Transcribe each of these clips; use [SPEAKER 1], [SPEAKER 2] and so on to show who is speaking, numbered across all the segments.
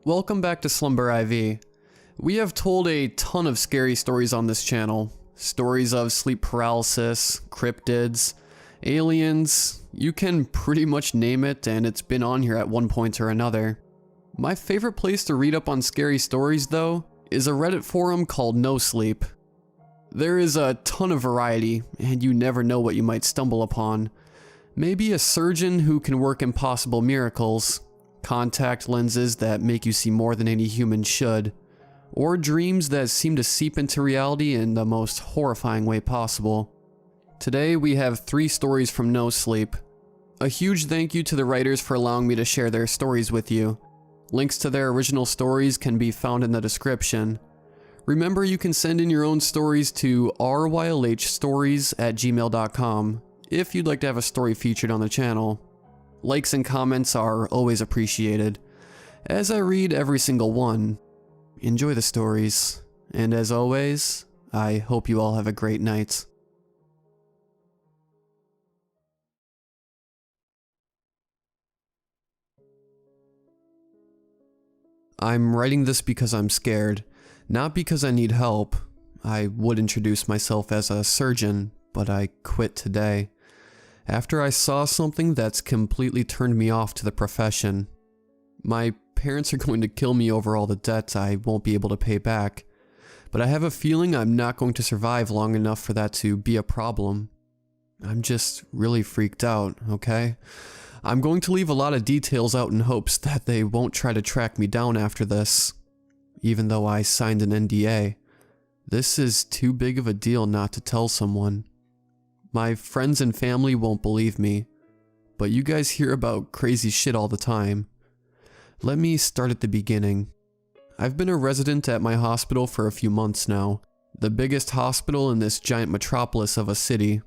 [SPEAKER 1] Welcome back to Slumber IV. We have told a ton of scary stories on this channel. Stories of sleep paralysis, cryptids, aliens, you can pretty much name it and it's been on here at one point or another. My favorite place to read up on scary stories though, is a Reddit forum called No Sleep. There is a ton of variety and you never know what you might stumble upon. Maybe a surgeon who can work impossible miracles, contact lenses that make you see more than any human should, or dreams that seem to seep into reality in the most horrifying way possible. Today we have 3 stories from No Sleep. A huge thank you to the writers for allowing me to share their stories with you. Links to their original stories can be found in the description. Remember, you can send in your own stories to rylhstories@gmail.com if you'd like to have a story featured on the channel. Likes and comments are always appreciated, as I read every single one. Enjoy the stories, and as always, I hope you all have a great night. I'm writing this because I'm scared, not because I need help. I would introduce myself as a surgeon, but I quit today, after I saw something that's completely turned me off to the profession. My parents are going to kill me over all the debt I won't be able to pay back, but I have a feeling I'm not going to survive long enough for that to be a problem. I'm just really freaked out, okay? I'm going to leave a lot of details out in hopes that they won't try to track me down after this, even though I signed an NDA. This is too big of a deal not to tell someone. My friends and family won't believe me, but you guys hear about crazy shit all the time. Let me start at the beginning. I've been a resident at my hospital for a few months now, the biggest hospital in this giant metropolis of a city.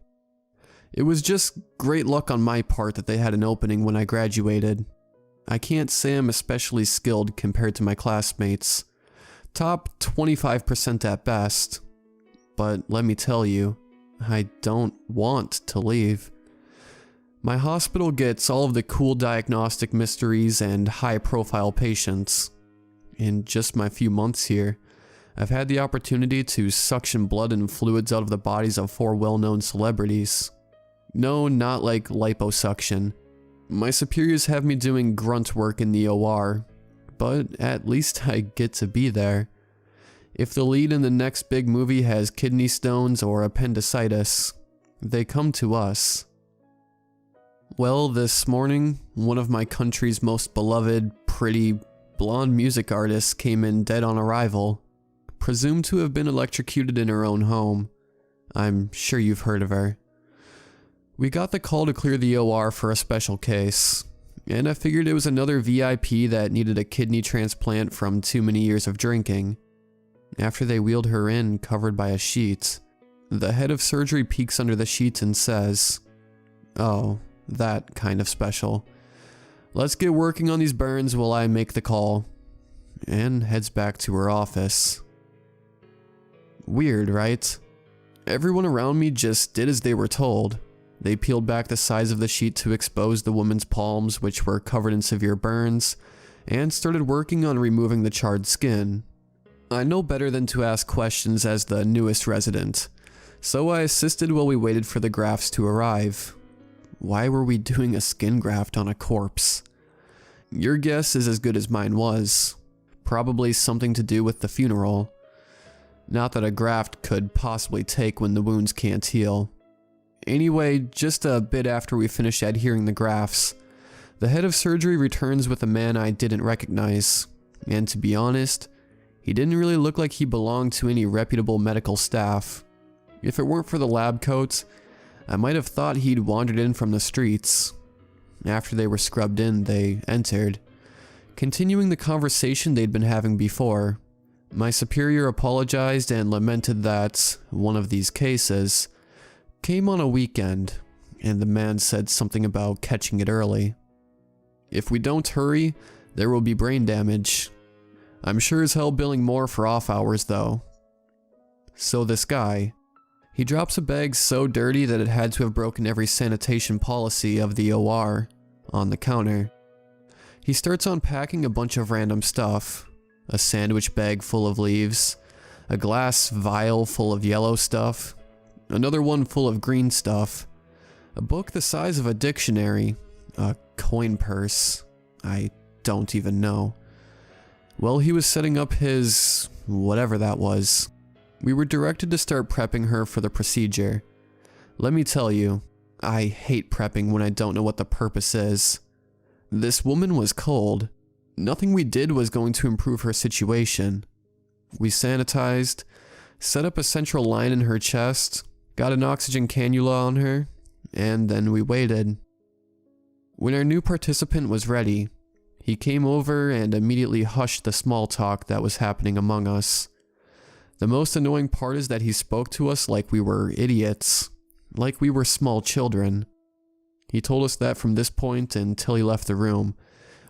[SPEAKER 1] It was just great luck on my part that they had an opening when I graduated. I can't say I'm especially skilled compared to my classmates. Top 25% at best. But let me tell you, I don't want to leave. My hospital gets all of the cool diagnostic mysteries and high-profile patients. In just my few months here, I've had the opportunity to suction blood and fluids out of the bodies of 4 well-known celebrities. No, not like liposuction. My superiors have me doing grunt work in the OR, but at least I get to be there. If the lead in the next big movie has kidney stones or appendicitis, they come to us. Well, this morning, one of my country's most beloved, pretty, blonde music artists came in dead on arrival, presumed to have been electrocuted in her own home. I'm sure you've heard of her. We got the call to clear the OR for a special case, and I figured it was another VIP that needed a kidney transplant from too many years of drinking. After they wheeled her in, covered by a sheet, the head of surgery peeks under the sheet and says, "Oh, that kind of special. Let's get working on these burns while I make the call," and heads back to her office. Weird, right? Everyone around me just did as they were told. They peeled back the sides of the sheet to expose the woman's palms, which were covered in severe burns, and started working on removing the charred skin. I know better than to ask questions as the newest resident, so I assisted while we waited for the grafts to arrive. Why were we doing a skin graft on a corpse? Your guess is as good as mine was. Probably something to do with the funeral. Not that a graft could possibly take when the wounds can't heal. Anyway, just a bit after we finished adhering the grafts, the head of surgery returns with a man I didn't recognize, and to be honest, he didn't really look like he belonged to any reputable medical staff. If it weren't for the lab coat, I might have thought he'd wandered in from the streets. After they were scrubbed in, they entered, continuing the conversation they'd been having before. My superior apologized and lamented that one of these cases came on a weekend, and the man said something about catching it early. If we don't hurry, there will be brain damage. I'm sure as hell billing more for off hours though. So this guy, he drops a bag so dirty that it had to have broken every sanitation policy of the OR on the counter. He starts unpacking a bunch of random stuff. A sandwich bag full of leaves, a glass vial full of yellow stuff, another one full of green stuff, a book the size of a dictionary, a coin purse, I don't even know. Well, he was setting up his whatever that was. We were directed to start prepping her for the procedure. Let me tell you, I hate prepping when I don't know what the purpose is. This woman was cold. Nothing we did was going to improve her situation. We sanitized, set up a central line in her chest, got an oxygen cannula on her, and then we waited. When our new participant was ready, he came over and immediately hushed the small talk that was happening among us. The most annoying part is that he spoke to us like we were idiots, like we were small children. He told us that from this point until he left the room,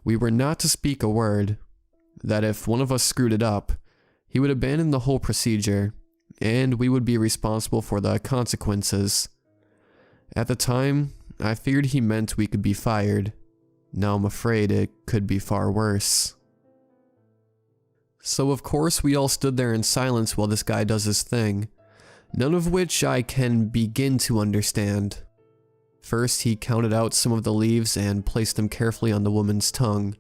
[SPEAKER 1] we were not to speak a word, that if one of us screwed it up, he would abandon the whole procedure, and we would be responsible for the consequences. At the time, I figured he meant we could be fired. Now I'm afraid it could be far worse. So of course we all stood there in silence while this guy does his thing, none of which I can begin to understand. First, he counted out some of the leaves and placed them carefully on the woman's tongue.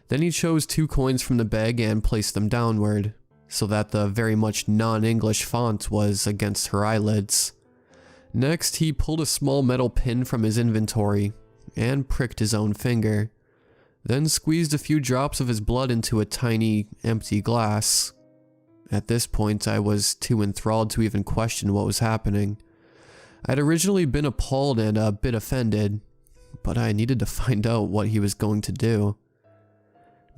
[SPEAKER 1] Then he chose 2 coins from the bag and placed them downward, so that the very much non-English font was against her eyelids. Next, he pulled a small metal pin from his inventory and pricked his own finger, then squeezed a few drops of his blood into a tiny, empty glass. At this point, I was too enthralled to even question what was happening. I'd originally been appalled and a bit offended, but I needed to find out what he was going to do.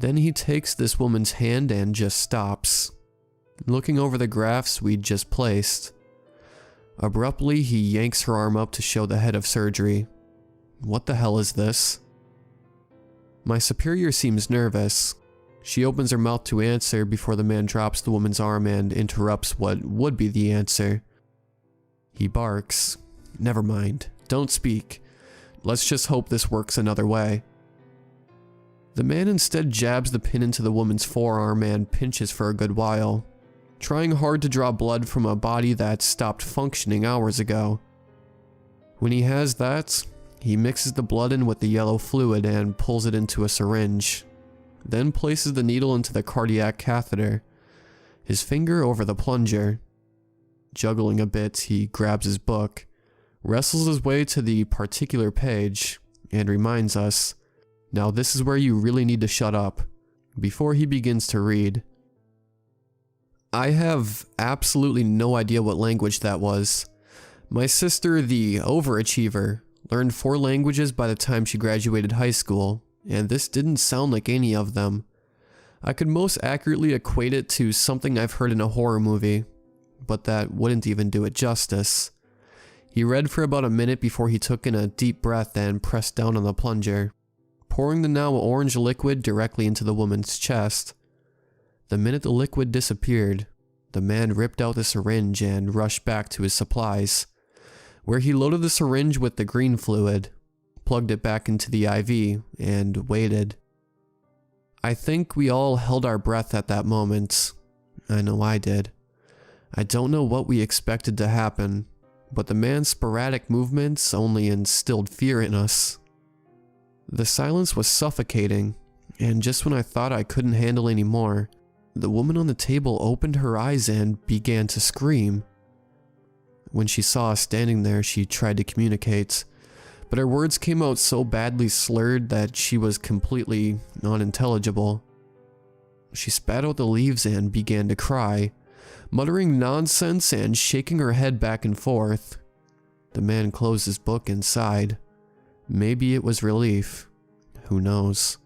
[SPEAKER 1] Then he takes this woman's hand and just stops, looking over the graphs we'd just placed. Abruptly, he yanks her arm up to show the head of surgery. What the hell is this? My superior seems nervous. She opens her mouth to answer before the man drops the woman's arm and interrupts what would be the answer. He barks. Never mind. Don't speak. Let's just hope this works another way. The man instead jabs the pin into the woman's forearm and pinches for a good while, trying hard to draw blood from a body that stopped functioning hours ago. When he has that, he mixes the blood in with the yellow fluid and pulls it into a syringe, then places the needle into the cardiac catheter, his finger over the plunger. Juggling a bit, he grabs his book, wrestles his way to the particular page, and reminds us, now this is where you really need to shut up, before he begins to read. I have absolutely no idea what language that was. My sister, the overachiever, learned 4 languages by the time she graduated high school, and this didn't sound like any of them. I could most accurately equate it to something I've heard in a horror movie, but that wouldn't even do it justice. He read for about a minute before he took in a deep breath and pressed down on the plunger, pouring the now orange liquid directly into the woman's chest. The minute the liquid disappeared, the man ripped out the syringe and rushed back to his supplies, where he loaded the syringe with the green fluid, plugged it back into the IV, and waited. I think we all held our breath at that moment. I know I did. I don't know what we expected to happen, but the man's sporadic movements only instilled fear in us. The silence was suffocating, and just when I thought I couldn't handle any more, the woman on the table opened her eyes and began to scream. When she saw us standing there, she tried to communicate, but her words came out so badly slurred that she was completely unintelligible. She spat out the leaves and began to cry, muttering nonsense and shaking her head back and forth. The man closed his book and sighed. Maybe it was relief. Who knows?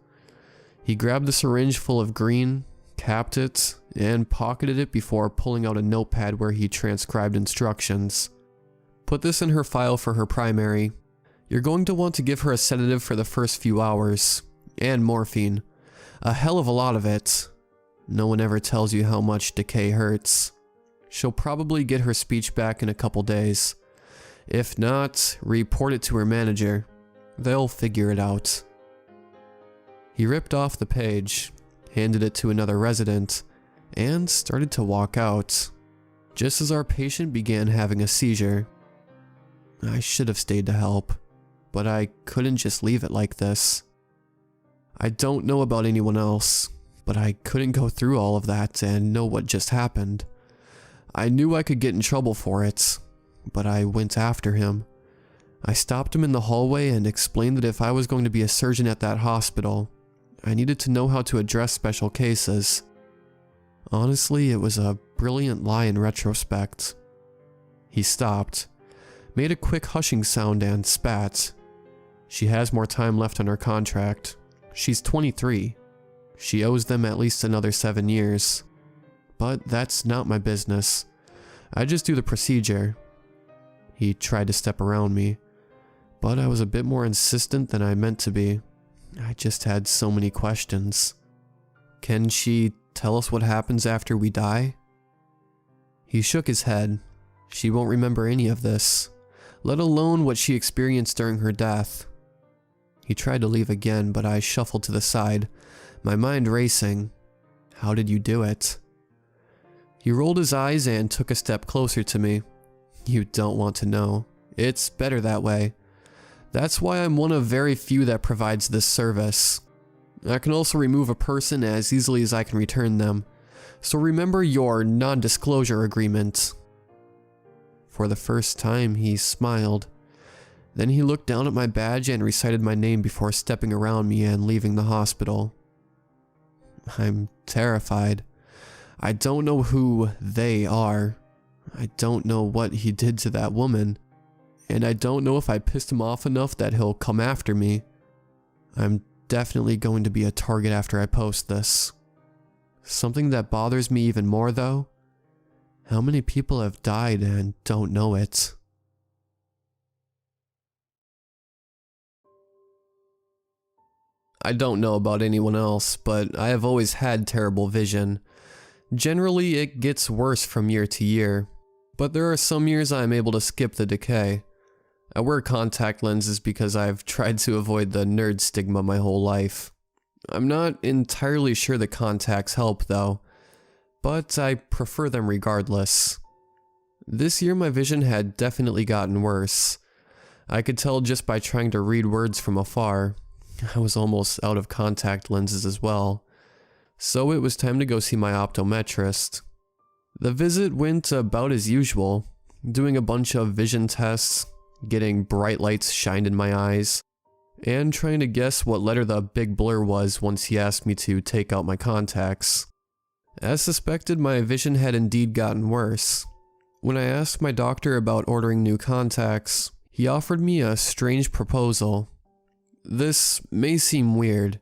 [SPEAKER 1] He grabbed the syringe full of green, capped it, and pocketed it before pulling out a notepad where he transcribed instructions. Put this in her file for her primary. You're going to want to give her a sedative for the first few hours, and morphine. A hell of a lot of it. No one ever tells you how much decay hurts. She'll probably get her speech back in a couple days. If not, report it to her manager. They'll figure it out. He ripped off the page, handed it to another resident, and started to walk out, just as our patient began having a seizure. I should have stayed to help, but I couldn't just leave it like this. I don't know about anyone else, but I couldn't go through all of that and know what just happened. I knew I could get in trouble for it, but I went after him. I stopped him in the hallway and explained that if I was going to be a surgeon at that hospital, I needed to know how to address special cases. Honestly, it was a brilliant lie in retrospect. He stopped, made a quick hushing sound, and spat. She has more time left on her contract. She's 23. She owes them at least another 7 years. But that's not my business. I just do the procedure. He tried to step around me, but I was a bit more insistent than I meant to be. I just had so many questions. Can she tell us what happens after we die? He shook his head. She won't remember any of this, let alone what she experienced during her death. He tried to leave again, but I shuffled to the side, my mind racing. How did you do it? He rolled his eyes and took a step closer to me. You don't want to know. It's better that way. That's why I'm one of very few that provides this service. I can also remove a person as easily as I can return them, so remember your non-disclosure agreement. For the first time, he smiled. Then he looked down at my badge and recited my name before stepping around me and leaving the hospital. I'm terrified. I don't know who they are. I don't know what he did to that woman. And I don't know if I pissed him off enough that he'll come after me. I'm definitely going to be a target after I post this. Something that bothers me even more though, how many people have died and don't know it? I don't know about anyone else, but I have always had terrible vision. Generally, it gets worse from year to year, but there are some years I am able to skip the decay. I wear contact lenses because I've tried to avoid the nerd stigma my whole life. I'm not entirely sure the contacts help though, but I prefer them regardless. This year my vision had definitely gotten worse. I could tell just by trying to read words from afar. I was almost out of contact lenses as well. So it was time to go see my optometrist. The visit went about as usual, doing a bunch of vision tests, getting bright lights shined in my eyes, and trying to guess what letter the big blur was once he asked me to take out my contacts. As suspected, my vision had indeed gotten worse. When I asked my doctor about ordering new contacts, he offered me a strange proposal. This may seem weird,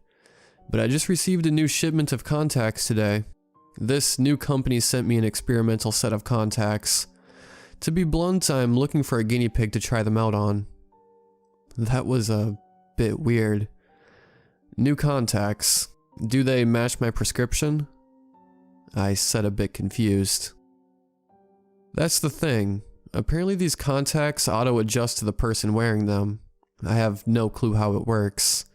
[SPEAKER 1] but I just received a new shipment of contacts today. This new company sent me an experimental set of contacts. To be blunt, I'm looking for a guinea pig to try them out on. That was a bit weird. New contacts. Do they match my prescription? I said, a bit confused. That's the thing. Apparently these contacts auto-adjust to the person wearing them. I have no clue how it works.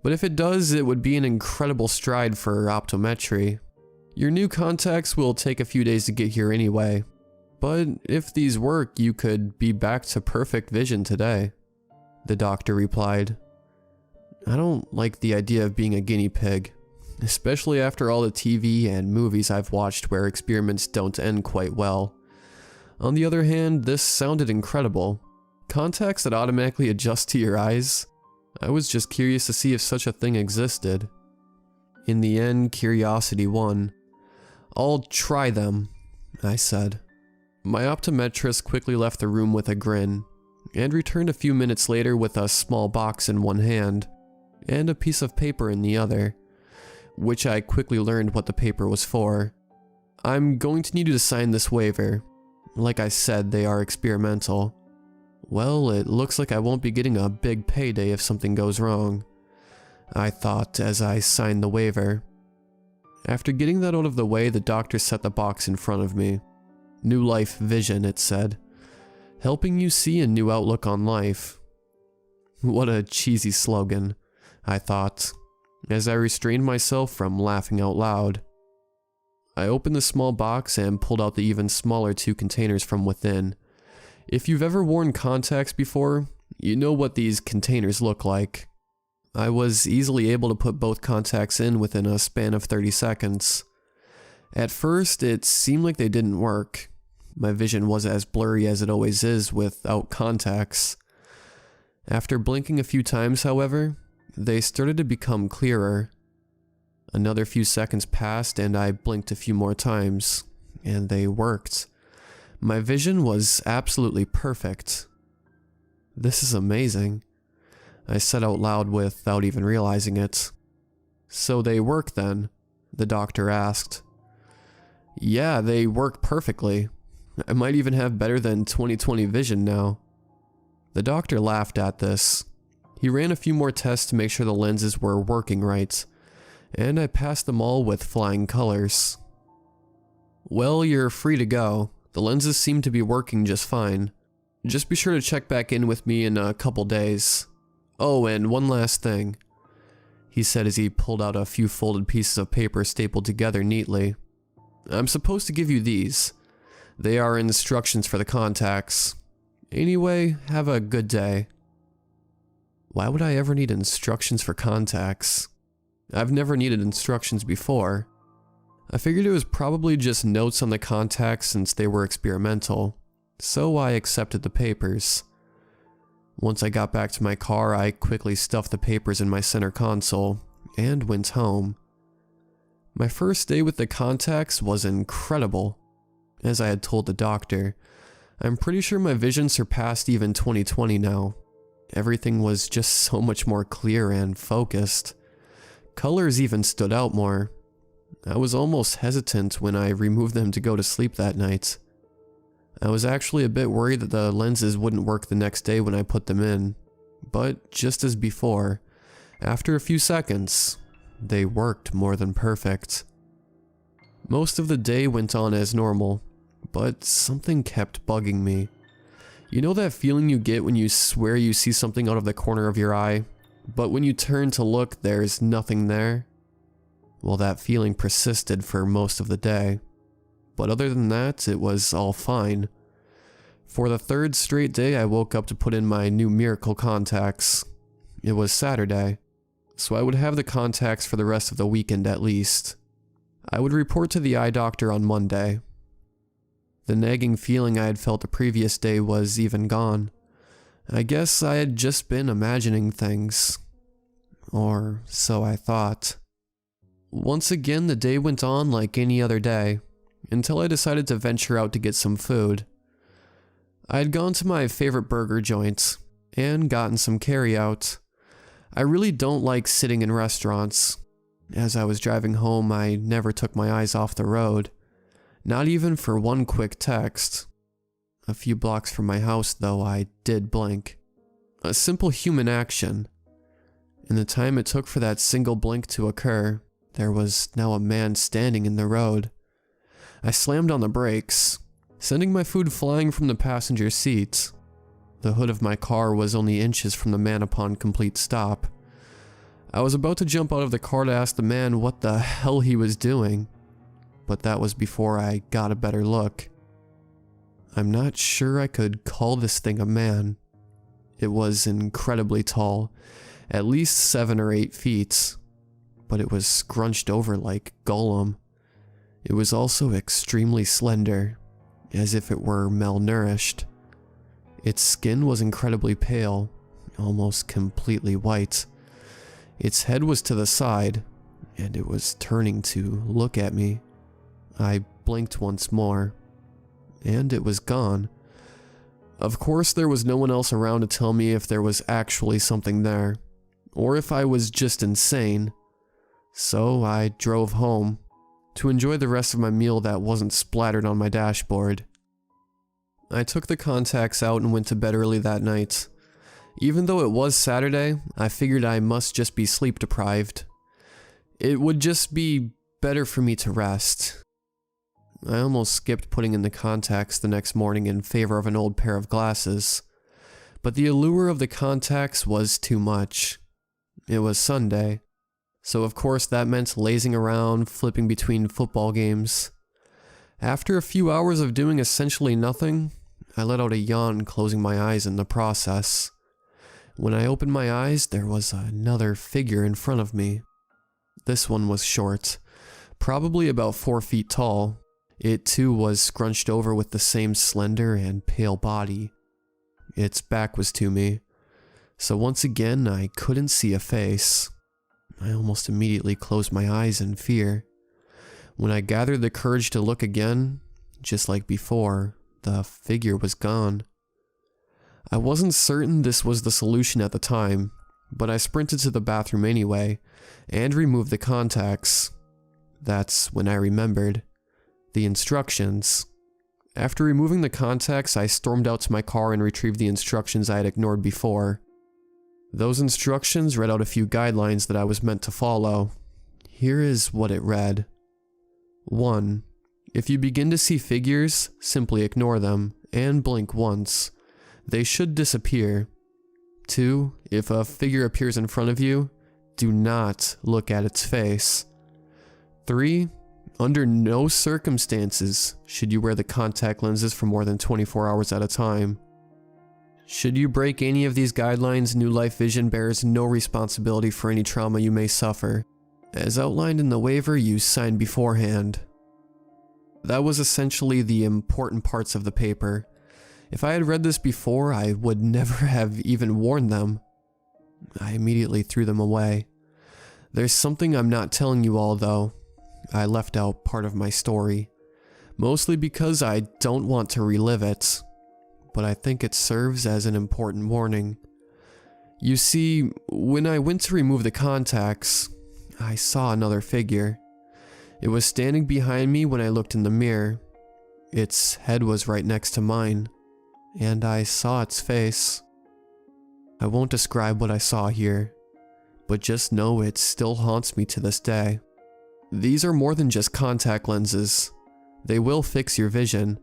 [SPEAKER 1] But if it does, it would be an incredible stride for optometry. Your new contacts will take a few days to get here anyway. But if these work, you could be back to perfect vision today, the doctor replied. I don't like the idea of being a guinea pig, especially after all the TV and movies I've watched where experiments don't end quite well. On the other hand, this sounded incredible. Contacts that automatically adjust to your eyes? I was just curious to see if such a thing existed. In the end, curiosity won. I'll try them, I said. My optometrist quickly left the room with a grin, and returned a few minutes later with a small box in one hand, and a piece of paper in the other, which I quickly learned what the paper was for. I'm going to need you to sign this waiver. Like I said, they are experimental. Well, it looks like I won't be getting a big payday if something goes wrong, I thought as I signed the waiver. After getting that out of the way, the doctor set the box in front of me. New Life Vision, it said. Helping you see a new outlook on life. What a cheesy slogan, I thought. as I restrained myself from laughing out loud. I opened the small box and pulled out the even smaller 2 containers from within. If you've ever worn contacts before, you know what these containers look like. I was easily able to put both contacts in within a span of 30 seconds. At first, it seemed like they didn't work. My vision was as blurry as it always is without contacts. After blinking a few times, however, they started to become clearer. Another few seconds passed and I blinked a few more times, and they worked. My vision was absolutely perfect. This is amazing, I said out loud without even realizing it. So they work then? The doctor asked. Yeah, they work perfectly. I might even have better than 20/20 vision now. The doctor laughed at this. He ran a few more tests to make sure the lenses were working right, and I passed them all with flying colors. Well, you're free to go. The lenses seem to be working just fine. Just be sure to check back in with me in a couple days. Oh, and one last thing, he said as he pulled out a few folded pieces of paper stapled together neatly. I'm supposed to give you these. They are instructions for the contacts. Anyway, have a good day. Why would I ever need instructions for contacts? I've never needed instructions before. I figured it was probably just notes on the contacts since they were experimental, so I accepted the papers. Once I got back to my car, I quickly stuffed the papers in my center console and went home. My first day with the contacts was incredible. As I had told the doctor, I'm pretty sure my vision surpassed even 20/20 now. Everything was just so much more clear and focused. Colors even stood out more. I was almost hesitant when I removed them to go to sleep that night. I was actually a bit worried that the lenses wouldn't work the next day when I put them in, but just as before, after a few seconds, they worked more than perfect. Most of the day went on as normal, but something kept bugging me. You know that feeling you get when you swear you see something out of the corner of your eye, but when you turn to look, there's nothing there? Well, that feeling persisted for most of the day. But other than that, it was all fine. For the 3rd straight day, I woke up to put in my new miracle contacts. It was Saturday, so I would have the contacts for the rest of the weekend at least. I would report to the eye doctor on Monday. The nagging feeling I had felt the previous day was even gone. I guess I had just been imagining things. Or so I thought. Once again, the day went on like any other day, until I decided to venture out to get some food. I had gone to my favorite burger joint, and gotten some carry-out. I really don't like sitting in restaurants. As I was driving home, I never took my eyes off the road. Not even for one quick text. A few blocks from my house, though, I did blink. A simple human action. In the time it took for that single blink to occur, there was now a man standing in the road. I slammed on the brakes, sending my food flying from the passenger seat. The hood of my car was only inches from the man upon complete stop. I was about to jump out of the car to ask the man what the hell he was doing, but that was before I got a better look. I'm not sure I could call this thing a man. It was incredibly tall, at least 7 or 8 feet, but it was scrunched over like Gollum. It was also extremely slender, as if it were malnourished. Its skin was incredibly pale, almost completely white. Its head was to the side, and it was turning to look at me. I blinked once more, and it was gone. Of course, there was no one else around to tell me if there was actually something there, or if I was just insane. So I drove home, to enjoy the rest of my meal that wasn't splattered on my dashboard. I took the contacts out and went to bed early that night. Even though it was Saturday, I figured I must just be sleep deprived. It would just be better for me to rest. I almost skipped putting in the contacts the next morning in favor of an old pair of glasses, but the allure of the contacts was too much. It was Sunday. So of course that meant lazing around, flipping between football games. After a few hours of doing essentially nothing, I let out a yawn, closing my eyes in the process. When I opened my eyes, there was another figure in front of me. This one was short, probably about 4 feet tall. It too was scrunched over with the same slender and pale body. Its back was to me, so once again I couldn't see a face. I almost immediately closed my eyes in fear. When I gathered the courage to look again, just like before, the figure was gone. I wasn't certain this was the solution at the time, but I sprinted to the bathroom anyway, and removed the contacts. That's when I remembered. The instructions. After removing the contacts, I stormed out to my car and retrieved the instructions I had ignored before. Those instructions read out a few guidelines that I was meant to follow. Here is what it read. 1. If you begin to see figures, simply ignore them, and blink once. They should disappear. 2. If a figure appears in front of you, do not look at its face. 3. Under no circumstances should you wear the contact lenses for more than 24 hours at a time. Should you break any of these guidelines, New Life Vision bears no responsibility for any trauma you may suffer, as outlined in the waiver you signed beforehand. That was essentially the important parts of the paper. If I had read this before, I would never have even worn them. I immediately threw them away. There's something I'm not telling you all though. I left out part of my story, mostly because I don't want to relive it, but I think it serves as an important warning. You see, when I went to remove the contacts, I saw another figure. It was standing behind me when I looked in the mirror. Its head was right next to mine, and I saw its face. I won't describe what I saw here, but just know it still haunts me to this day. These are more than just contact lenses. They will fix your vision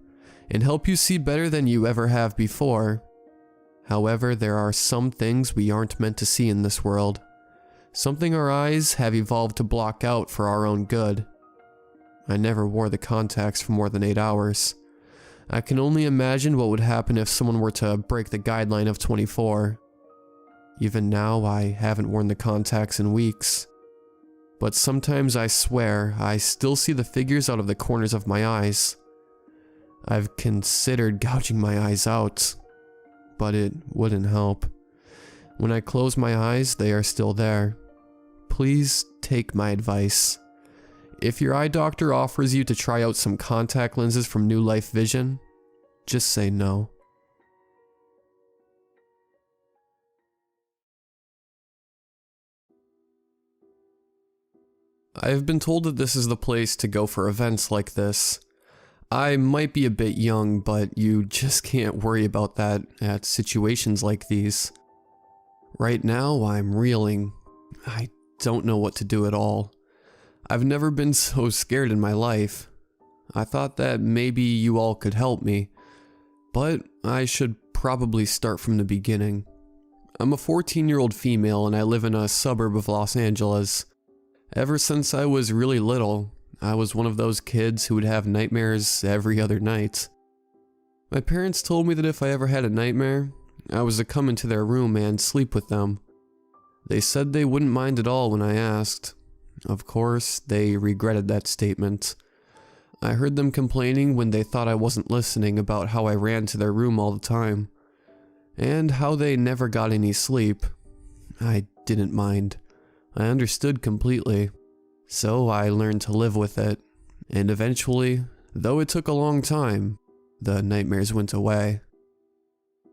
[SPEAKER 1] and help you see better than you ever have before. However, there are some things we aren't meant to see in this world. Something our eyes have evolved to block out for our own good. I never wore the contacts for more than 8 hours. I can only imagine what would happen if someone were to break the guideline of 24. Even now, I haven't worn the contacts in weeks. But sometimes I swear I still see the figures out of the corners of my eyes. I've considered gouging my eyes out, but it wouldn't help. When I close my eyes, they are still there. Please take my advice. If your eye doctor offers you to try out some contact lenses from New Life Vision, just say no. I've been told that this is the place to go for events like this. I might be a bit young, but you just can't worry about that at situations like these. Right now, I'm reeling. I don't know what to do at all. I've never been so scared in my life. I thought that maybe you all could help me, but I should probably start from the beginning. I'm a 14-year-old female and I live in a suburb of Los Angeles. Ever since I was really little, I was one of those kids who would have nightmares every other night. My parents told me that if I ever had a nightmare, I was to come into their room and sleep with them. They said they wouldn't mind at all when I asked. Of course, they regretted that statement. I heard them complaining when they thought I wasn't listening about how I ran to their room all the time, and how they never got any sleep. I didn't mind. I understood completely, so I learned to live with it, and eventually, though it took a long time, the nightmares went away.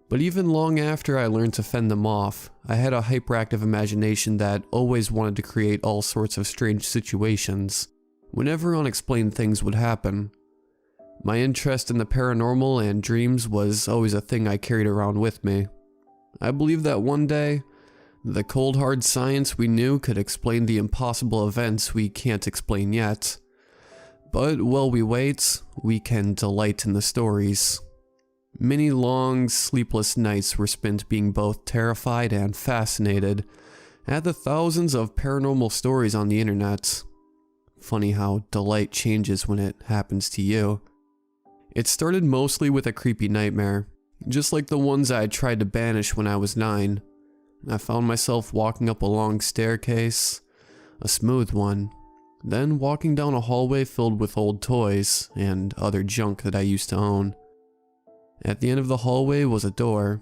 [SPEAKER 1] But even long after I learned to fend them off, I had a hyperactive imagination that always wanted to create all sorts of strange situations, whenever unexplained things would happen. My interest in the paranormal and dreams was always a thing I carried around with me. I believed that one day, the cold hard science we knew could explain the impossible events we can't explain yet. But while we wait, we can delight in the stories. Many long, sleepless nights were spent being both terrified and fascinated, Add the thousands of paranormal stories on the internet. Funny how delight changes when it happens to you. It started mostly with a creepy nightmare, just like the ones I tried to banish when I was 9. I found myself walking up a long staircase, a smooth one, then walking down a hallway filled with old toys and other junk that I used to own. At the end of the hallway was a door,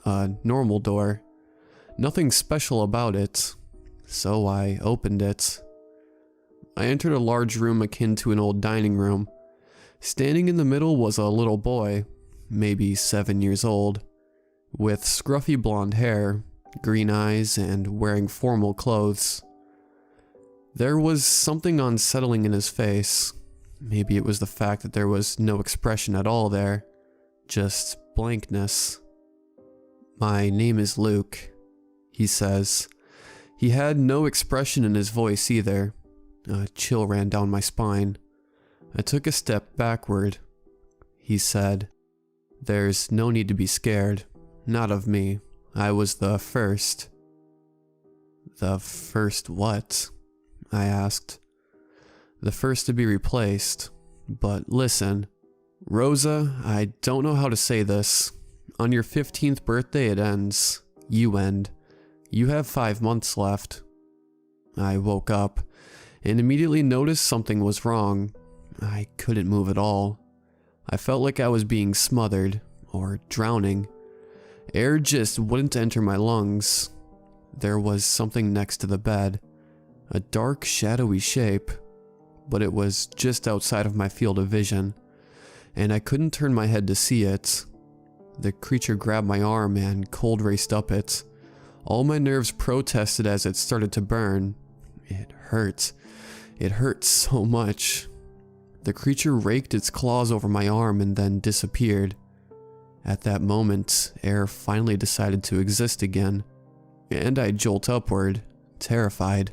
[SPEAKER 1] a normal door. Nothing special about it, so I opened it. I entered a large room akin to an old dining room. Standing in the middle was a little boy, maybe 7 years old, with scruffy blonde hair, green eyes, and wearing formal clothes. There was something unsettling in his face. Maybe it was the fact that there was no expression at all there, just blankness. "My name is Luke," he says. He had no expression in his voice either. A chill ran down my spine. I took a step backward. He said, "There's no need to be scared. Not of me. I was the first." "The first what?" I asked. "The first to be replaced. But listen, Rosa, I don't know how to say this. On your 15th birthday it ends. You end. You have 5 months left." I woke up and immediately noticed something was wrong. I couldn't move at all. I felt like I was being smothered or drowning. Air just wouldn't enter my lungs. There was something next to the bed, a dark, shadowy shape, but it was just outside of my field of vision, and I couldn't turn my head to see it. The creature grabbed my arm and cold raced up it. All my nerves protested as it started to burn. It hurt. It hurt so much. The creature raked its claws over my arm and then disappeared. At that moment, air finally decided to exist again, and I jolt upward, terrified.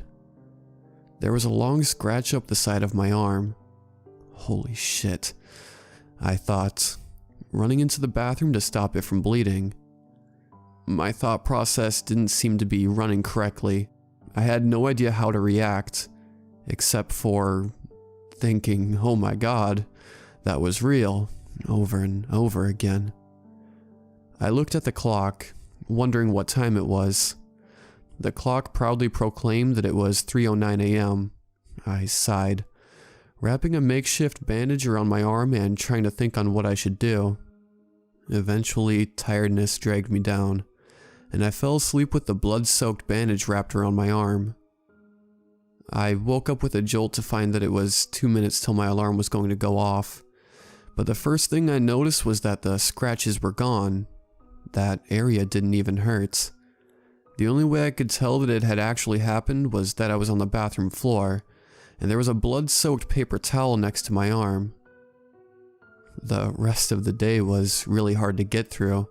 [SPEAKER 1] There was a long scratch up the side of my arm. Holy shit, I thought, running into the bathroom to stop it from bleeding. My thought process didn't seem to be running correctly. I had no idea how to react, except for thinking, "Oh my god, that was real," over and over again. I looked at the clock, wondering what time it was. The clock proudly proclaimed that it was 3:09 a.m. I sighed, wrapping a makeshift bandage around my arm and trying to think on what I should do. Eventually, tiredness dragged me down, and I fell asleep with the blood-soaked bandage wrapped around my arm. I woke up with a jolt to find that it was 2 minutes till my alarm was going to go off, but the first thing I noticed was that the scratches were gone. That area didn't even hurt. The only way I could tell that it had actually happened was that I was on the bathroom floor, and there was a blood-soaked paper towel next to my arm. The rest of the day was really hard to get through.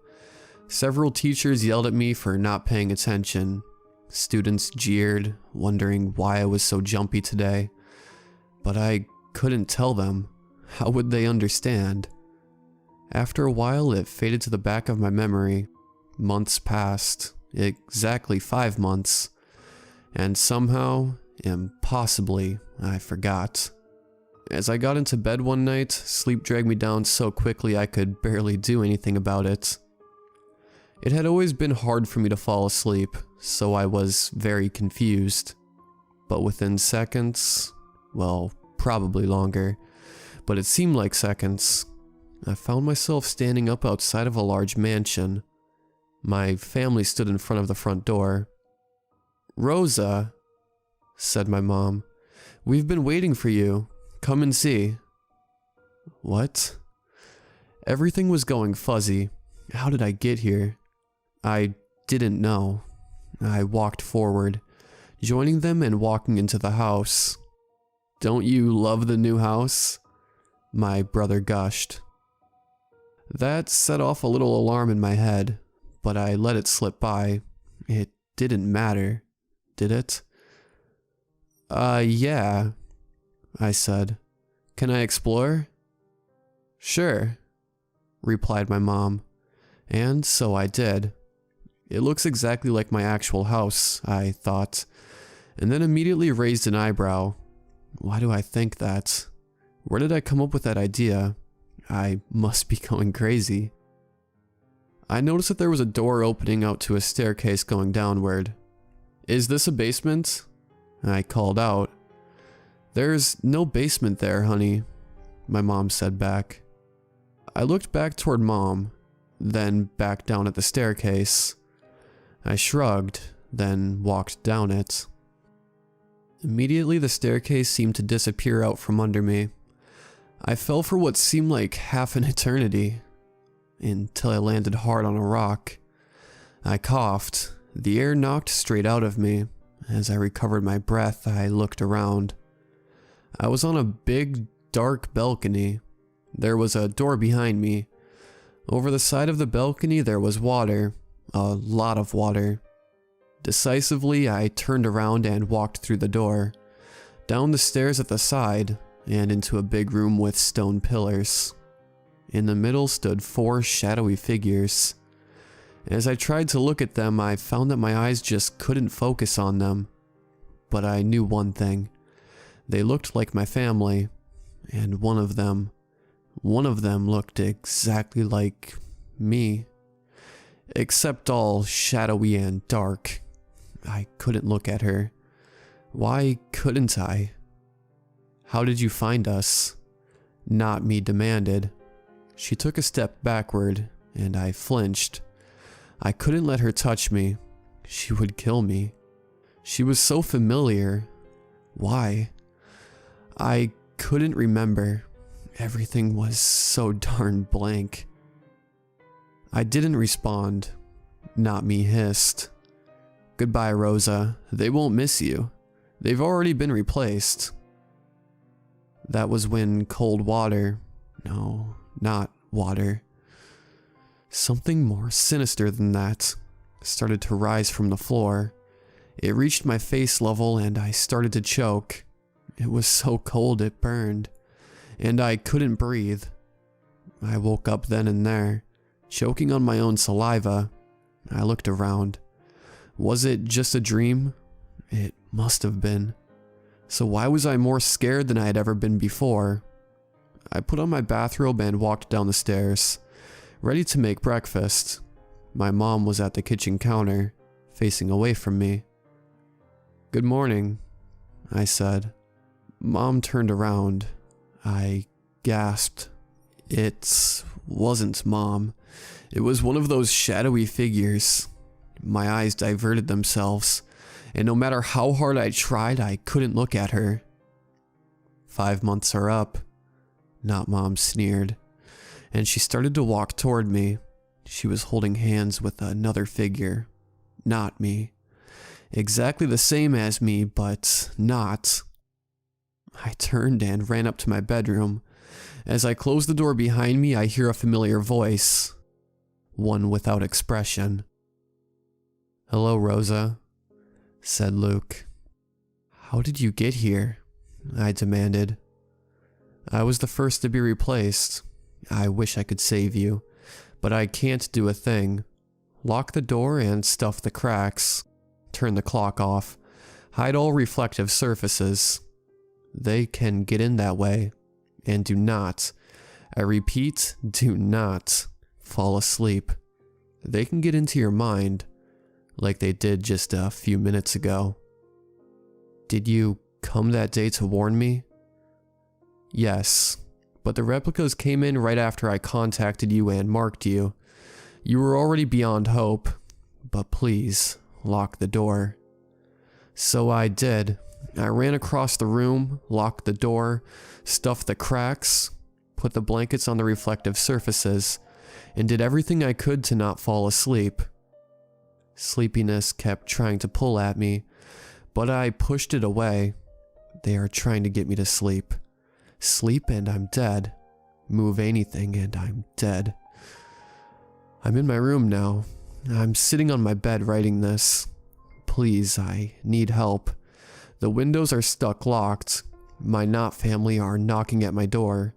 [SPEAKER 1] Several teachers yelled at me for not paying attention. Students jeered, wondering why I was so jumpy today. But I couldn't tell them. How would they understand? After a while, it faded to the back of my memory. Months passed, exactly 5 months, and somehow, impossibly, I forgot. As I got into bed one night, sleep dragged me down so quickly I could barely do anything about it. It had always been hard for me to fall asleep, so I was very confused. But within seconds, well, probably longer, but it seemed like seconds, I found myself standing up outside of a large mansion. My family stood in front of the front door. "Rosa," said my mom, "we've been waiting for you. Come and see." What? Everything was going fuzzy. How did I get here? I didn't know. I walked forward, joining them and walking into the house. "Don't you love the new house?" my brother gushed. That set off a little alarm in my head, but I let it slip by. It didn't matter, did it? Yeah, I said. "Can I explore?" "Sure," replied my mom, and so I did. It looks exactly like my actual house, I thought, and then immediately raised an eyebrow. Why do I think that? Where did I come up with that idea? I must be going crazy. I noticed that there was a door opening out to a staircase going downward. Is this a basement? I called out. There's no basement there, honey, my mom said back. I looked back toward Mom, then back down at the staircase. I shrugged, then walked down it. Immediately the staircase seemed to disappear out from under me. I fell for what seemed like half an eternity, until I landed hard on a rock. I coughed. The air knocked straight out of me. As I recovered my breath, I looked around. I was on a big, dark balcony. There was a door behind me. Over the side of the balcony there was water. A lot of water. Decisively, I turned around and walked through the door, down the stairs at the side, and into a big room with stone pillars. In the middle stood 4 shadowy figures. As I tried to look at them, I found that my eyes just couldn't focus on them. But I knew one thing. They looked like my family, and one of them looked exactly like me. Except all shadowy and dark. I couldn't look at her. Why couldn't I? How did you find us? Not me demanded. She took a step backward, and I flinched. I couldn't let her touch me. She would kill me. She was so familiar. Why? I couldn't remember. Everything was so darn blank. I didn't respond. Not me hissed. Goodbye, Rosa. They won't miss you. They've already been replaced. That was when cold water, no, not water, something more sinister than that, started to rise from the floor. It reached my face level and I started to choke. It was so cold it burned, and I couldn't breathe. I woke up then and there, choking on my own saliva. I looked around. Was it just a dream? It must have been. So why was I more scared than I had ever been before? I put on my bathrobe and walked down the stairs, ready to make breakfast. My mom was at the kitchen counter, facing away from me. Good morning, I said. Mom turned around. I gasped. It wasn't Mom. It was one of those shadowy figures. My eyes diverted themselves, and no matter how hard I tried, I couldn't look at her. 5 months are up. Not Mom sneered, and she started to walk toward me. She was holding hands with another figure. Not me. Exactly the same as me, but not. I turned and ran up to my bedroom. As I closed the door behind me, I hear a familiar voice. One without expression. Hello, Rosa, said Luke. How did you get here? I demanded. I was the first to be replaced. I wish I could save you, but I can't do a thing. Lock the door and stuff the cracks. Turn the clock off. Hide all reflective surfaces. They can get in that way. And do not, I repeat, do not fall asleep. They can get into your mind, like they did just a few minutes ago. Did you come that day to warn me? Yes, but the replicas came in right after I contacted you and marked you. You were already beyond hope, but please, lock the door. So I did. I ran across the room, locked the door, stuffed the cracks, put the blankets on the reflective surfaces, and did everything I could to not fall asleep. Sleepiness kept trying to pull at me, but I pushed it away. They are trying to get me to sleep. Sleep and I'm dead. Move anything and I'm dead. I'm in my room now. I'm sitting on my bed writing this. Please, I need help. The windows are stuck locked. My Knot family are knocking at my door,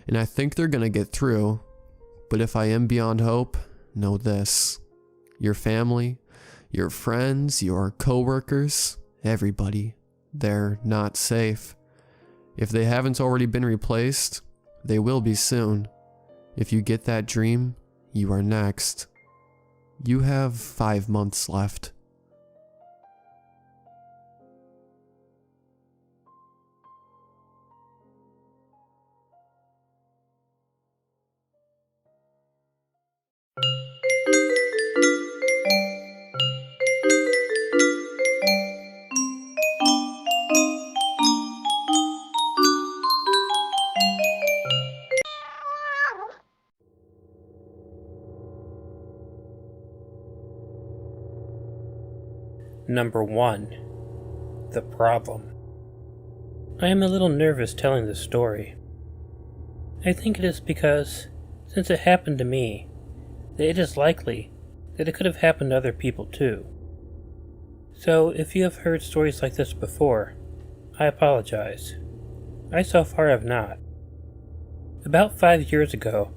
[SPEAKER 1] and I think they're gonna get through. But if I am beyond hope, know this. your family, your friends, your coworkers, everybody. They're not safe. If they haven't already been replaced, they will be soon. If you get that dream, you are next. You have 5 months left.
[SPEAKER 2] Number 1. The Problem. I am a little nervous telling this story. I think it is because, since it happened to me, that it is likely that it could have happened to other people too. So, if you have heard stories like this before, I apologize. I so far have not. About 5 years ago,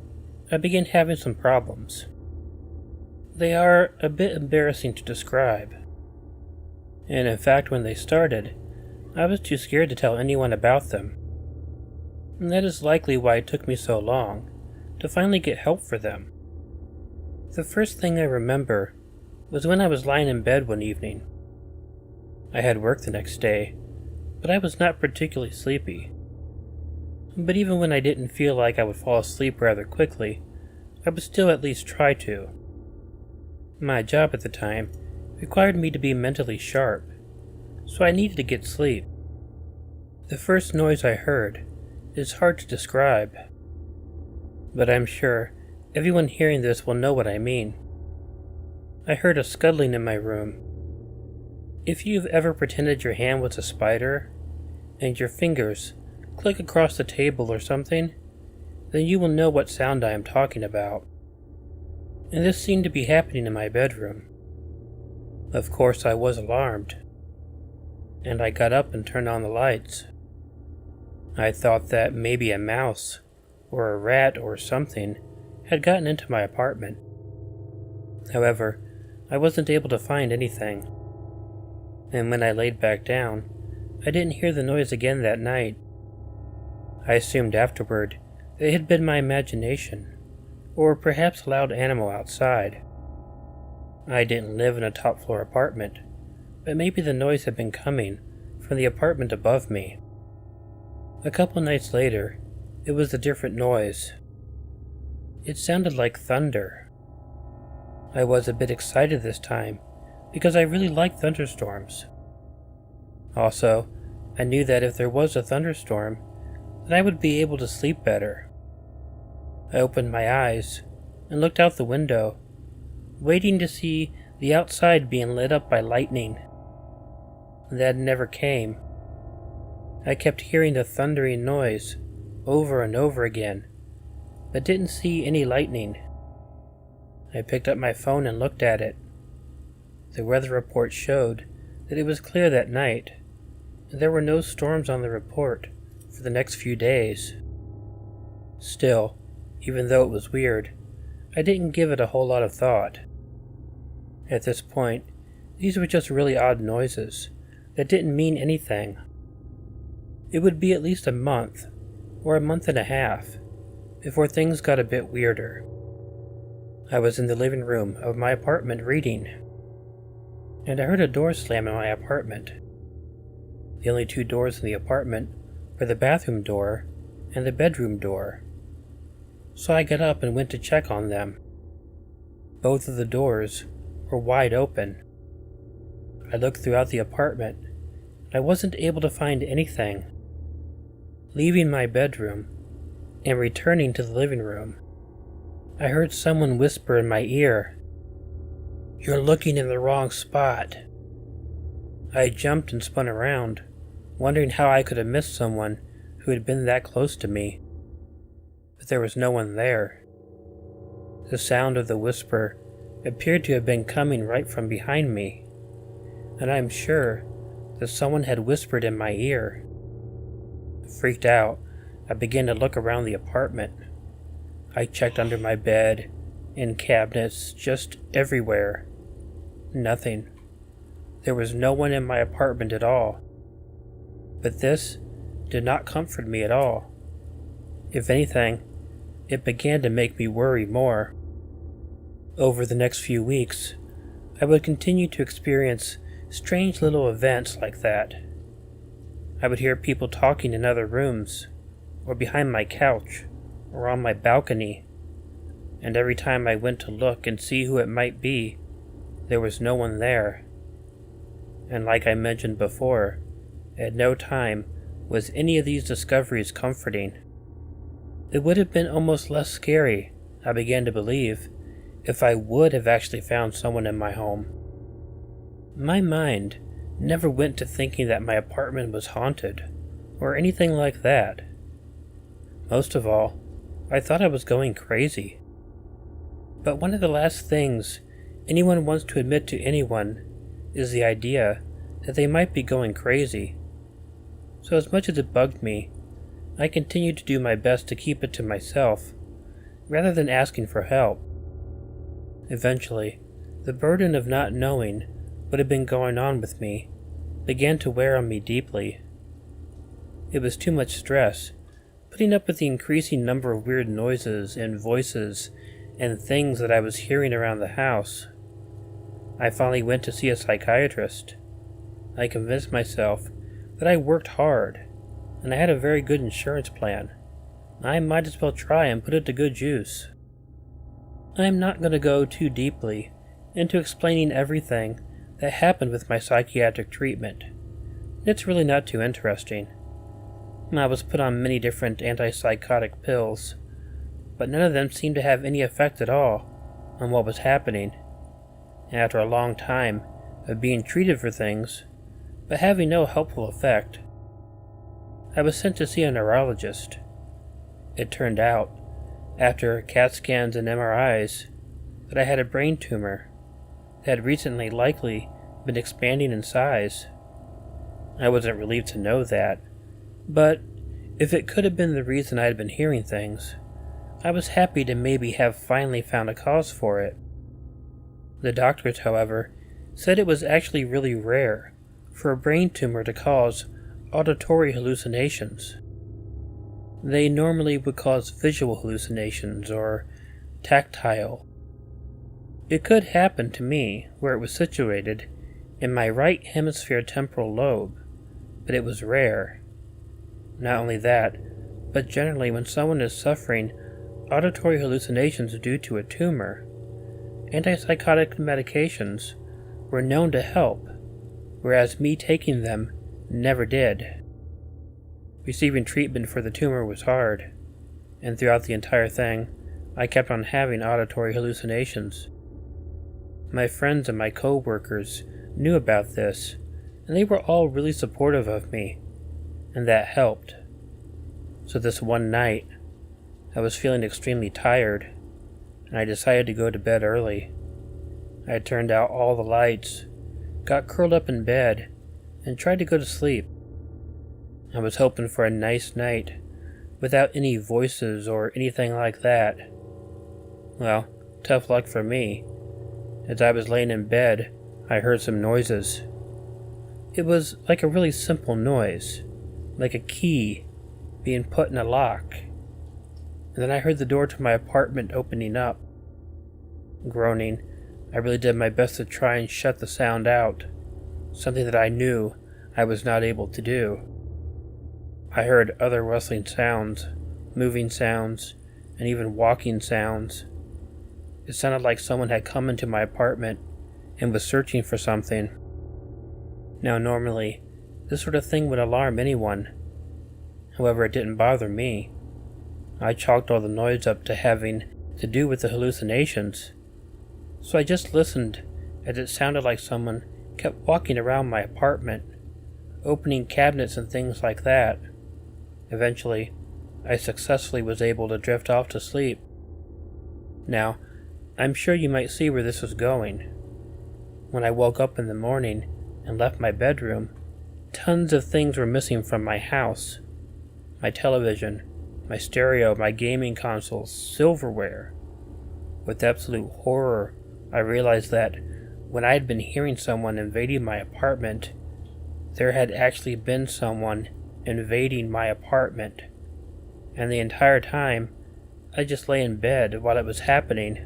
[SPEAKER 2] I began having some problems. They are a bit embarrassing to describe. And in fact, when they started, I was too scared to tell anyone about them. And that is likely why it took me so long to finally get help for them. The first thing I remember was when I was lying in bed one evening. I had work the next day, but I was not particularly sleepy. But even when I didn't feel like I would fall asleep rather quickly, I would still at least try to. My job at the time required me to be mentally sharp, so I needed to get sleep. The first noise I heard is hard to describe, but I'm sure everyone hearing this will know what I mean. I heard a scuttling in my room. If you've ever pretended your hand was a spider, and your fingers click across the table or something, then you will know what sound I am talking about. And this seemed to be happening in my bedroom. Of course, I was alarmed, and I got up and turned on the lights. I thought that maybe a mouse, or a rat or something, had gotten into my apartment. However, I wasn't able to find anything. And when I laid back down, I didn't hear the noise again that night. I assumed afterward that it had been my imagination, or perhaps a loud animal outside. I didn't live in a top-floor apartment, but maybe the noise had been coming from the apartment above me. A couple nights later, it was a different noise. It sounded like thunder. I was a bit excited this time, because I really like thunderstorms. Also, I knew that if there was a thunderstorm, then I would be able to sleep better. I opened my eyes and looked out the window, waiting to see the outside being lit up by lightning. That never came. I kept hearing the thundering noise over and over again, but didn't see any lightning. I picked up my phone and looked at it. The weather report showed that it was clear that night, and there were no storms on the report for the next few days. Still, even though it was weird, I didn't give it a whole lot of thought. At this point, these were just really odd noises that didn't mean anything. It would be at least a month, or a month and a half, before things got a bit weirder. I was in the living room of my apartment reading, and I heard a door slam in my apartment. The only two doors in the apartment were the bathroom door and the bedroom door. So I got up and went to check on them. Both of the doors were wide open. I looked throughout the apartment, and I wasn't able to find anything. Leaving my bedroom and returning to the living room, I heard someone whisper in my ear, "You're looking in the wrong spot." I jumped and spun around, wondering how I could have missed someone who had been that close to me. But there was no one there. The sound of the whisper appeared to have been coming right from behind me, and I am sure that someone had whispered in my ear. Freaked out, I began to look around the apartment. I checked under my bed, in cabinets, just everywhere, Nothing. There was no one in my apartment at all. But this did not comfort me at all. If anything, it began to make me worry more. Over the next few weeks, I would continue to experience strange little events like that. I would hear people talking in other rooms, or behind my couch, or on my balcony, and every time I went to look and see who it might be, there was no one there. And like I mentioned before, at no time was any of these discoveries comforting. It would have been almost less scary, I began to believe, if I would have actually found someone in my home. My mind never went to thinking that my apartment was haunted, or anything like that. Most of all, I thought I was going crazy. But one of the last things anyone wants to admit to anyone is the idea that they might be going crazy. So as much as it bugged me, I continued to do my best to keep it to myself, rather than asking for help. Eventually, the burden of not knowing what had been going on with me began to wear on me deeply. It was too much stress, putting up with the increasing number of weird noises and voices and things that I was hearing around the house. I finally went to see a psychiatrist. I convinced myself that I worked hard, and I had a very good insurance plan. I might as well try and put it to good use. I am not going to go too deeply into explaining everything that happened with my psychiatric treatment. It's really not too interesting. I was put on many different antipsychotic pills, but none of them seemed to have any effect at all on what was happening. After a long time of being treated for things, but having no helpful effect, I was sent to see a neurologist. It turned out, after CAT scans and MRIs, that I had a brain tumor that had recently likely been expanding in size. I wasn't relieved to know that, but if it could have been the reason I had been hearing things, I was happy to maybe have finally found a cause for it. The doctors, however, said it was actually really rare for a brain tumor to cause auditory hallucinations. They normally would cause visual hallucinations or tactile. It could happen to me where it was situated in my right hemisphere temporal lobe, but it was rare. Not only that, but generally when someone is suffering auditory hallucinations due to a tumor, antipsychotic medications were known to help, whereas me taking them never did. Receiving treatment for the tumor was hard, and throughout the entire thing, I kept on having auditory hallucinations. My friends and my co-workers knew about this, and they were all really supportive of me, and that helped. So this one night, I was feeling extremely tired, and I decided to go to bed early. I had turned out all the lights, got curled up in bed, and tried to go to sleep. I was hoping for a nice night, without any voices or anything like that. Well, tough luck for me. As I was laying in bed, I heard some noises. It was like a really simple noise, like a key being put in a lock. And then I heard the door to my apartment opening up. Groaning, I really did my best to try and shut the sound out, something that I knew I was not able to do. I heard other rustling sounds, moving sounds, and even walking sounds. It sounded like someone had come into my apartment and was searching for something. Now normally, this sort of thing would alarm anyone. However, it didn't bother me. I chalked all the noise up to having to do with the hallucinations. So I just listened as it sounded like someone kept walking around my apartment, opening cabinets and things like that. Eventually, I successfully was able to drift off to sleep. Now, I'm sure you might see where this was going. When I woke up in the morning and left my bedroom, tons of things were missing from my house. My television, my stereo, my gaming consoles, silverware. With absolute horror, I realized that when I had been hearing someone invading my apartment, there had actually been someone invading my apartment. And the entire time, I just lay in bed while it was happening.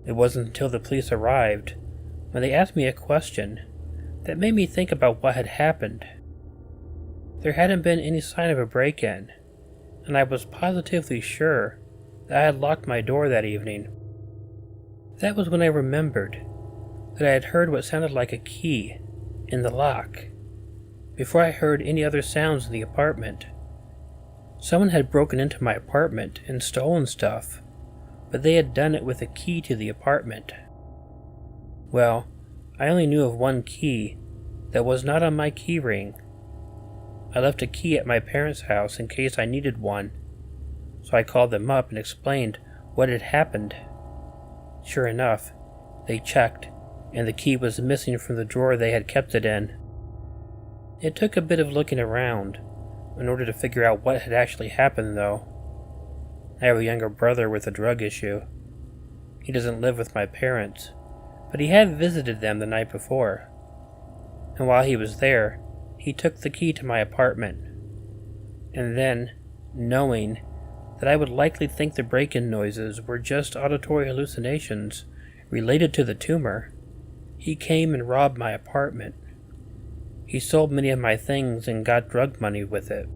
[SPEAKER 2] It wasn't until the police arrived, when they asked me a question, that made me think about what had happened. There hadn't been any sign of a break-in, and I was positively sure that I had locked my door that evening. That was when I remembered that I had heard what sounded like a key in the lock, before I heard any other sounds in the apartment. Someone had broken into my apartment and stolen stuff, but they had done it with a key to the apartment. Well, I only knew of one key that was not on my key ring. I left a key at my parents' house in case I needed one, so I called them up and explained what had happened. Sure enough, they checked, and the key was missing from the drawer they had kept it in. It took a bit of looking around in order to figure out what had actually happened, though. I have a younger brother with a drug issue. He doesn't live with my parents, but he had visited them the night before. And while he was there, he took the key to my apartment. And then, knowing that I would likely think the break-in noises were just auditory hallucinations related to the tumor, he came and robbed my apartment. He sold many of my things and got drug money with it.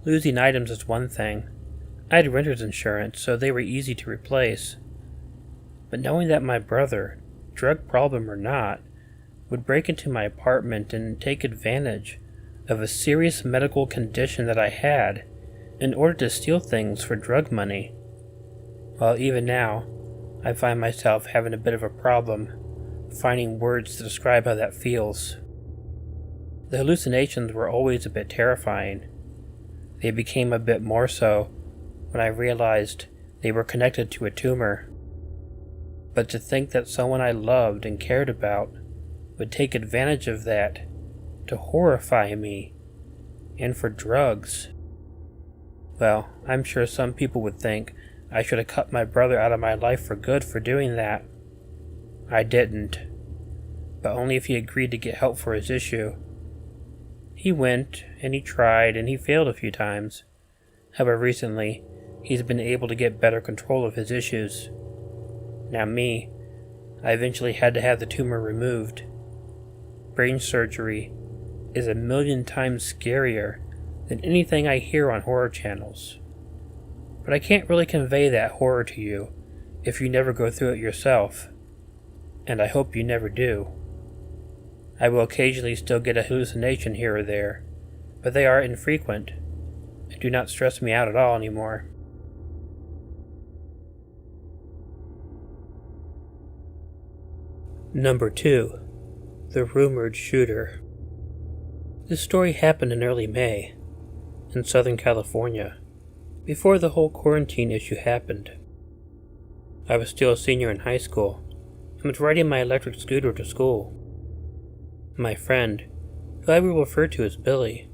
[SPEAKER 2] Losing items is one thing. I had renter's insurance, so they were easy to replace. But knowing that my brother, drug problem or not, would break into my apartment and take advantage of a serious medical condition that I had in order to steal things for drug money, well, even now, I find myself having a bit of a problem finding words to describe how that feels. The hallucinations were always a bit terrifying. They became a bit more so when I realized they were connected to a tumor. But to think that someone I loved and cared about would take advantage of that to horrify me, and for drugs. Well, I'm sure some people would think I should have cut my brother out of my life for good for doing that. I didn't, but only if he agreed to get help for his issue. He went, and he tried, and he failed a few times. However, recently, he's been able to get better control of his issues. Now me, I eventually had to have the tumor removed. Brain surgery is 1,000,000 times scarier than anything I hear on horror channels. But I can't really convey that horror to you if you never go through it yourself, and I hope you never do. I will occasionally still get a hallucination here or there, but they are infrequent and do not stress me out at all anymore. Number 2. The Rumored Shooter. This story happened in early May, in Southern California, before the whole quarantine issue happened. I was still a senior in high school and was riding my electric scooter to school. My friend, who I will refer to as Billy,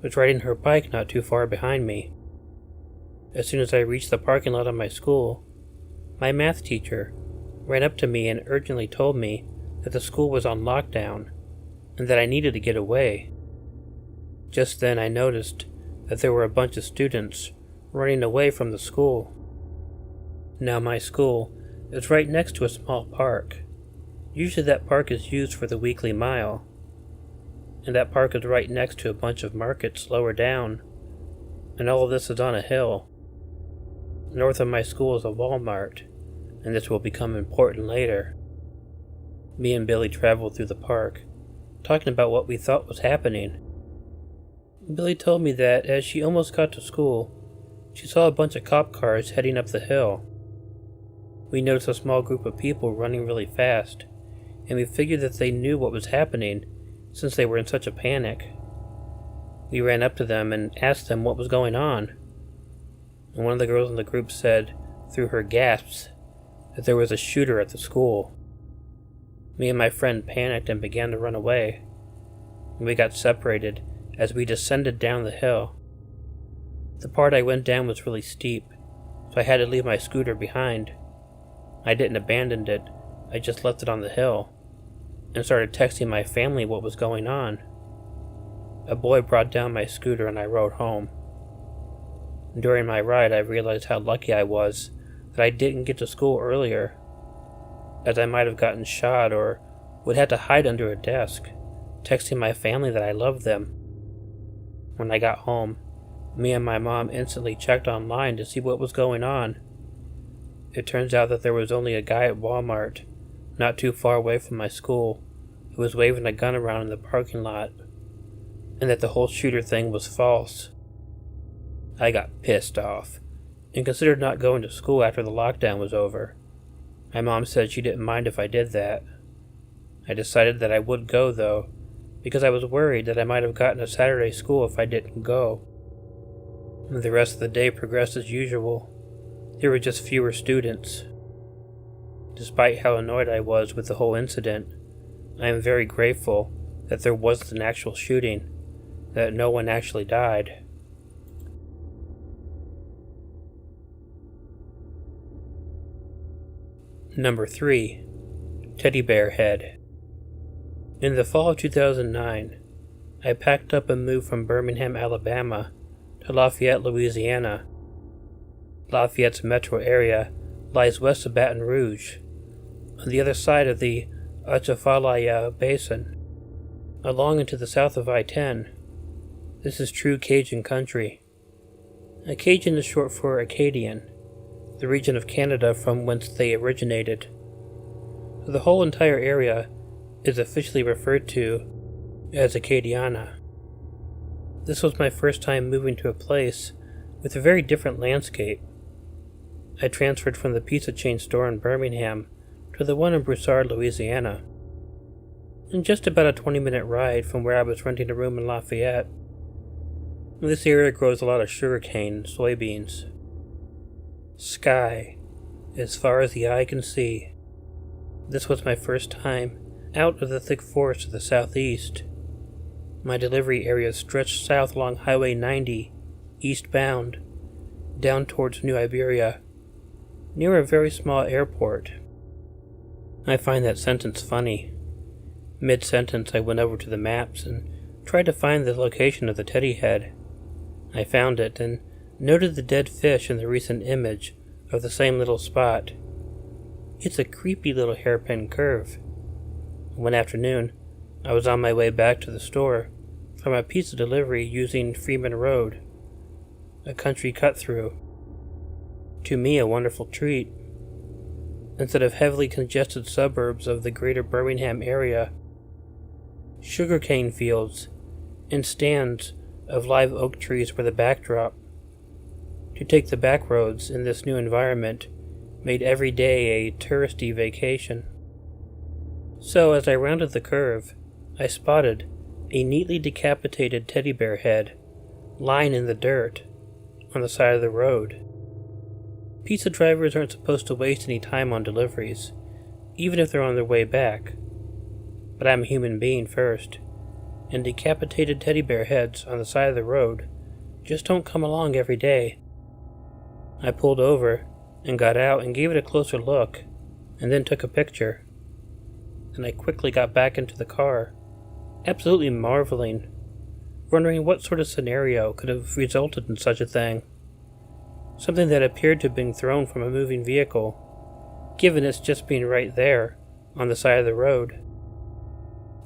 [SPEAKER 2] was riding her bike not too far behind me. As soon as I reached the parking lot of my school, my math teacher ran up to me and urgently told me that the school was on lockdown and that I needed to get away. Just then I noticed that there were a bunch of students running away from the school. Now my school is right next to a small park. Usually that park is used for the weekly mile, and that park is right next to a bunch of markets lower down, and all of this is on a hill. North of my school is a Walmart, and this will become important later. Me and Billy traveled through the park, talking about what we thought was happening. Billy told me that as she almost got to school, she saw a bunch of cop cars heading up the hill. We noticed a small group of people running really fast, and we figured that they knew what was happening since they were in such a panic. We ran up to them and asked them what was going on, and one of the girls in the group said, through her gasps, that there was a shooter at the school. Me and my friend panicked and began to run away, and we got separated as we descended down the hill. The part I went down was really steep, so I had to leave my scooter behind. I didn't abandon it, I just left it on the hill and started texting my family what was going on. A boy brought down my scooter and I rode home. During my ride, I realized how lucky I was that I didn't get to school earlier, as I might have gotten shot or would have to hide under a desk, texting my family that I loved them. When I got home, me and my mom instantly checked online to see what was going on. It turns out that there was only a guy at Walmart, not too far away from my school, who was waving a gun around in the parking lot, and that the whole shooter thing was false. I got pissed off, and considered not going to school after the lockdown was over. My mom said she didn't mind if I did that. I decided that I would go, though, because I was worried that I might have gotten a Saturday school if I didn't go. The rest of the day progressed as usual. There were just fewer students. Despite how annoyed I was with the whole incident, I am very grateful that there wasn't an actual shooting, that no one actually died. Number 3. Teddy Bear Head. In the fall of 2009, I packed up and moved from Birmingham, Alabama to Lafayette, Louisiana. Lafayette's metro area lies west of Baton Rouge, on the other side of the Atchafalaya Basin, along and to the south of I-10. This is true Cajun country. Cajun is short for Acadian, the region of Canada from whence they originated. The whole entire area is officially referred to as Acadiana. This was my first time moving to a place with a very different landscape. I transferred from the pizza chain store in Birmingham to the one in Broussard, Louisiana. In just about a 20-minute ride from where I was renting a room in Lafayette. This area grows a lot of sugarcane and soybeans. Sky, as far as the eye can see. This was my first time out of the thick forest to the southeast. My delivery area stretched south along Highway 90, eastbound, down towards New Iberia, near a very small airport. I find that sentence funny. Mid-sentence I went over to the maps and tried to find the location of the teddy head. I found it and noted the dead fish in the recent image of the same little spot. It's a creepy little hairpin curve. One afternoon, I was on my way back to the store from a pizza delivery using Freeman Road, a country cut-through. To me, a wonderful treat. Instead of heavily congested suburbs of the greater Birmingham area, sugarcane fields and stands of live oak trees were the backdrop. To take the back roads in this new environment made every day a touristy vacation. So as I rounded the curve, I spotted a neatly decapitated teddy bear head lying in the dirt on the side of the road. Pizza drivers aren't supposed to waste any time on deliveries, even if they're on their way back. But I'm a human being first, and decapitated teddy bear heads on the side of the road just don't come along every day. I pulled over and got out and gave it a closer look, and then took a picture. Then I quickly got back into the car, absolutely marveling, wondering what sort of scenario could have resulted in such a thing. Something that appeared to have been thrown from a moving vehicle, given its just being right there, on the side of the road.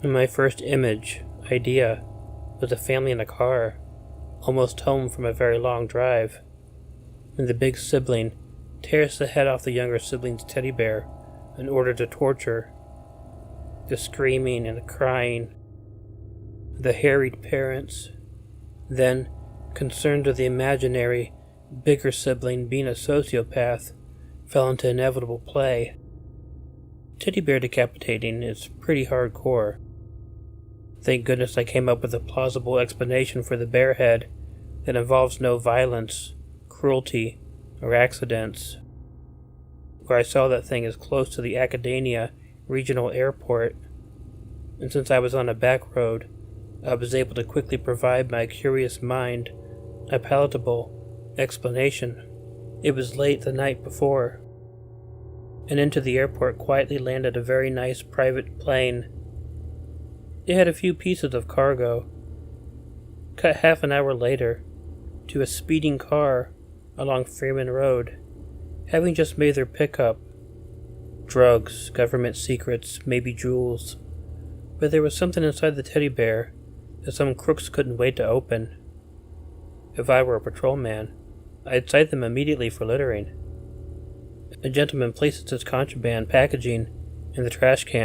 [SPEAKER 2] And my first idea, was a family in a car, almost home from a very long drive, and the big sibling tears the head off the younger sibling's teddy bear in order to torture. The screaming and the crying, the harried parents, then, concerned with the imaginary, bigger sibling being a sociopath, fell into inevitable play. Teddy bear decapitating is pretty hardcore. Thank goodness I came up with a plausible explanation for the bear head that involves no violence, cruelty, or accidents. Where I saw that thing is close to the Acadiana Regional Airport, and since I was on a back road, I was able to quickly provide my curious mind a palatable explanation. It was late the night before. and into the airport quietly landed a very nice private plane. It had a few pieces of cargo. Cut half an hour later to a speeding car along Freeman Road, having just made their pickup. Drugs, government secrets, maybe jewels. But there was something inside the teddy bear that some crooks couldn't wait to open. If I were a patrolman, I'd cite them immediately for littering. A gentleman places his contraband packaging in the trash can.